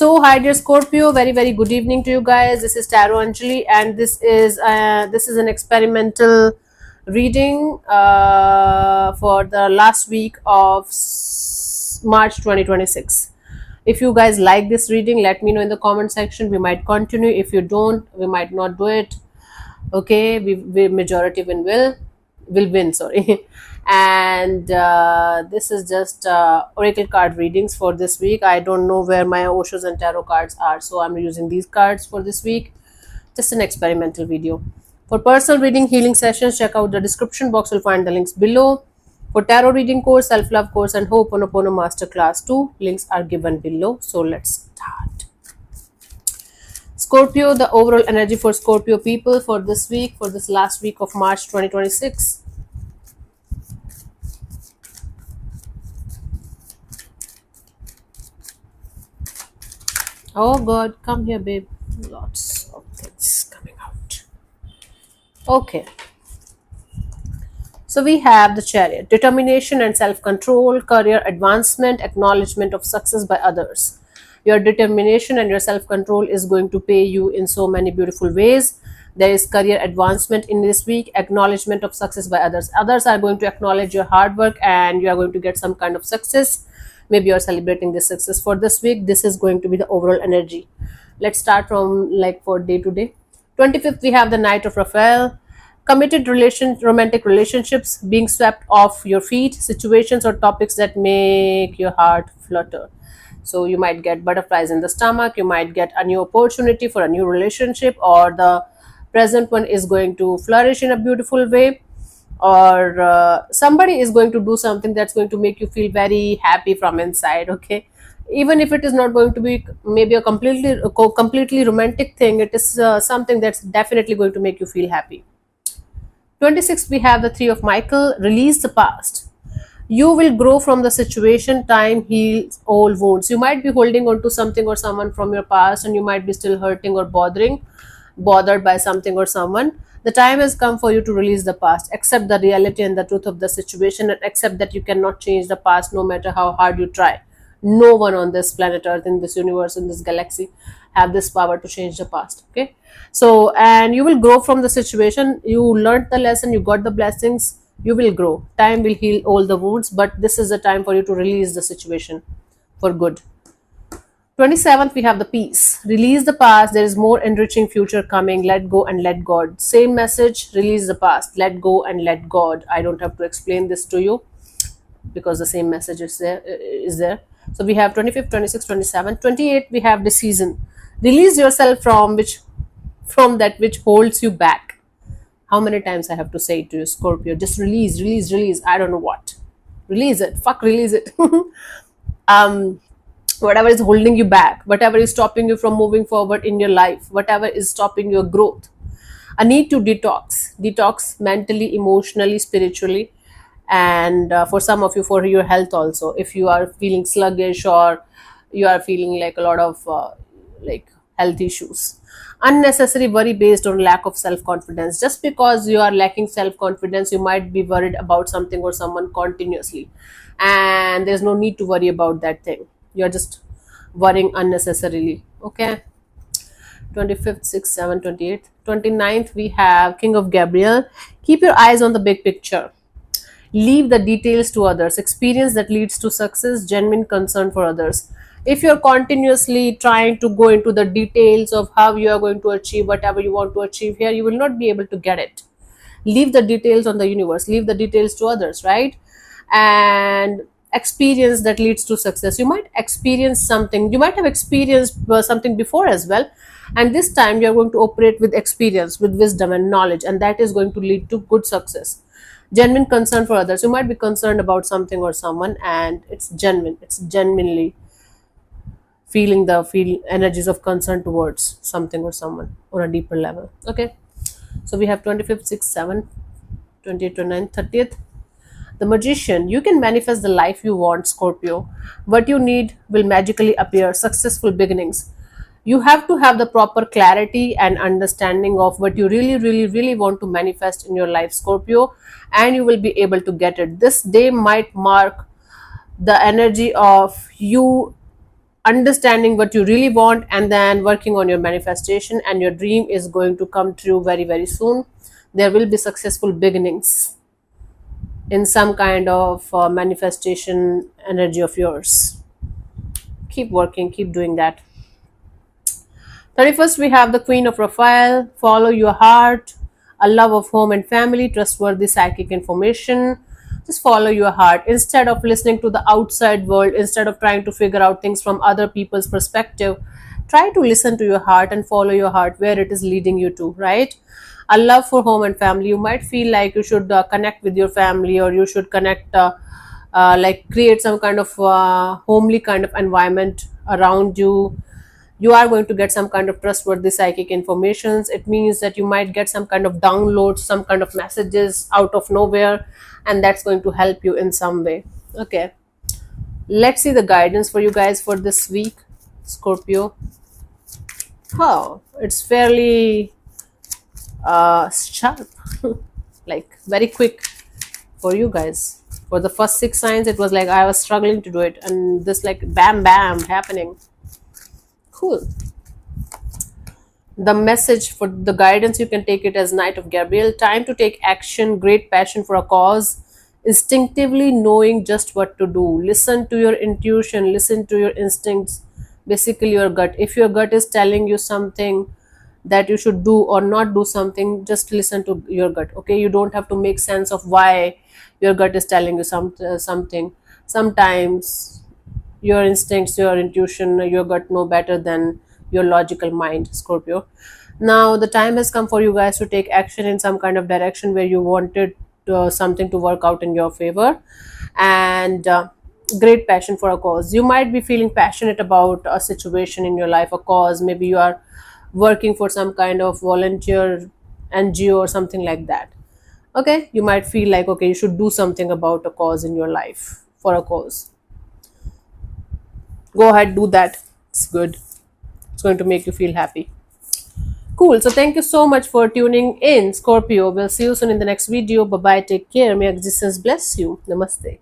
Hi dear Scorpio, very good evening to you guys. This is Tarot Anjali, and this is an experimental reading for the last week of March 2026. If you guys like this reading, let me know in the comment section. We might continue. If you don't, we might not do it. Okay, we majority will win. Sorry. And this is just oracle card readings for this week. I don't know where my oshos and tarot cards are, so I'm using these cards for this week. Just an experimental video. For personal reading healing sessions, check out the description box. You'll find the links below. For tarot reading course, self-love course, and Ho'oponopono masterclass 2, links are given below. So let's start. Scorpio, the overall energy for Scorpio people for this week, for this last week of March 2026. Oh God, come here, babe. Lots of things coming out. Okay. So we have the Chariot. Determination and self-control, career advancement, acknowledgement of success by others. Your determination and your self-control is going to pay you in so many beautiful ways. There is career advancement in this week, acknowledgement of success by others. Others are going to acknowledge your hard work and you are going to get some kind of success. Maybe you're celebrating this success for this week. This is going to be the overall energy. Let's start from like for day to day. 25th, we have the Knight of Raphael. Committed romantic relationships, being swept off your feet, situations or topics that make your heart flutter. So you might get butterflies in the stomach, you might get a new opportunity for a new relationship, or the present one is going to flourish in a beautiful way, or somebody is going to do something that's going to make you feel very happy from inside. Okay, even if it is not going to be maybe a completely romantic thing, it is something that's definitely going to make you feel happy. 26th, we have the Three of Michael. Release the past. You will grow from the situation. Time heals all wounds. You might be holding on to something or someone from your past, and you might be still hurting or bothered by something or someone. The time has come for you to release the past. Accept the reality and the truth of the situation, and accept that you cannot change the past no matter how hard you try. No one on this planet Earth, in this universe, in this galaxy, have this power to change the past. Okay, so and you will grow from the situation. You learned the lesson, you got the blessings, you will grow. Time will heal all the wounds, but this is the time for you to release the situation for good. 27th, we have the Peace. Release the past. There is more enriching future coming. Let go and let God. Same message. Release the past. Let go and let God. I don't have to explain this to you because the same message is there. So we have 25th, 26th, 27th, 28th, we have Decision. Release yourself from that which holds you back. How many times I have to say it to you, Scorpio? Just release. I don't know what. Release it. Release it. Whatever is holding you back, whatever is stopping you from moving forward in your life, whatever is stopping your growth. A need to detox mentally, emotionally, spiritually, and for some of you, for your health also. If you are feeling sluggish or you are feeling like a lot of like health issues. Unnecessary worry based on lack of self-confidence. Just because you are lacking self-confidence, you might be worried about something or someone continuously, and there's no need to worry about that thing. You're just worrying unnecessarily. Okay, 25th, 6th, 7th, 28th, 29th, we have King of Gabriel. Keep your eyes on the big picture. Leave the details to others. Experience that leads to success. Genuine concern for others. If you're continuously trying to go into the details of how you are going to achieve whatever you want to achieve here, you will not be able to get it. Leave the details on the universe. Leave the details to others, right? And experience that leads to success. You might experience something. You might have experienced something before as well. And this time you are going to operate with experience, with wisdom and knowledge. And that is going to lead to good success. Genuine concern for others. You might be concerned about something or someone, and it's genuine. It's genuinely feeling energies of concern towards something or someone on a deeper level. Okay, so we have 25th, 6th, 7th, 28th, 29th, 30th. The Magician. You can manifest the life you want, Scorpio. What you need will magically appear. Successful beginnings. You have to have the proper clarity and understanding of what you really want to manifest in your life, Scorpio, and you will be able to get it. This day might mark the energy of you understanding what you really want, and then working on your manifestation, and your dream is going to come true very, very soon. There will be successful beginnings in some kind of manifestation energy of yours. Keep working, keep doing that. 31st, we have the Queen of Raphael. Follow your heart, a love of home and family, trustworthy psychic information. Just follow your heart instead of listening to the outside world, instead of trying to figure out things from other people's perspective. Try to listen to your heart and follow your heart where it is leading you to, right? A love for home and family. You might feel like you should connect with your family, or you should connect, like create some kind of homely kind of environment around you. You are going to get some kind of trustworthy psychic informations. It means that you might get some kind of downloads, some kind of messages out of nowhere, and that's going to help you in some way. Okay, let's see the guidance for you guys for this week, Scorpio. Oh, it's fairly sharp, like very quick for you guys. For the first 6 signs, it was like I was struggling to do it, and this like bam bam happening. Cool. The message for the guidance, you can take it as Knight of Gabriel. Time to take action, great passion for a cause, instinctively knowing just what to do. Listen to your intuition, listen to your instincts, basically your gut. If your gut is telling you something that you should do or not do something, just listen to your gut. Okay, you don't have to make sense of why your gut is telling you something. Sometimes your instincts, your intuition, your gut know better than your logical mind, Scorpio. Now the time has come for you guys to take action in some kind of direction where you wanted something to work out in your favor, and great passion for a cause. You might be feeling passionate about a situation in your life, a cause. Maybe you are working for some kind of volunteer NGO or something like that. Okay, you might feel like, okay, you should do something about a cause in your life, for a cause. Go ahead, do that. It's good. It's going to make you feel happy. Cool. So thank you so much for tuning in, Scorpio. We'll see you soon in the next video. Bye bye. Take care. May existence bless you. Namaste.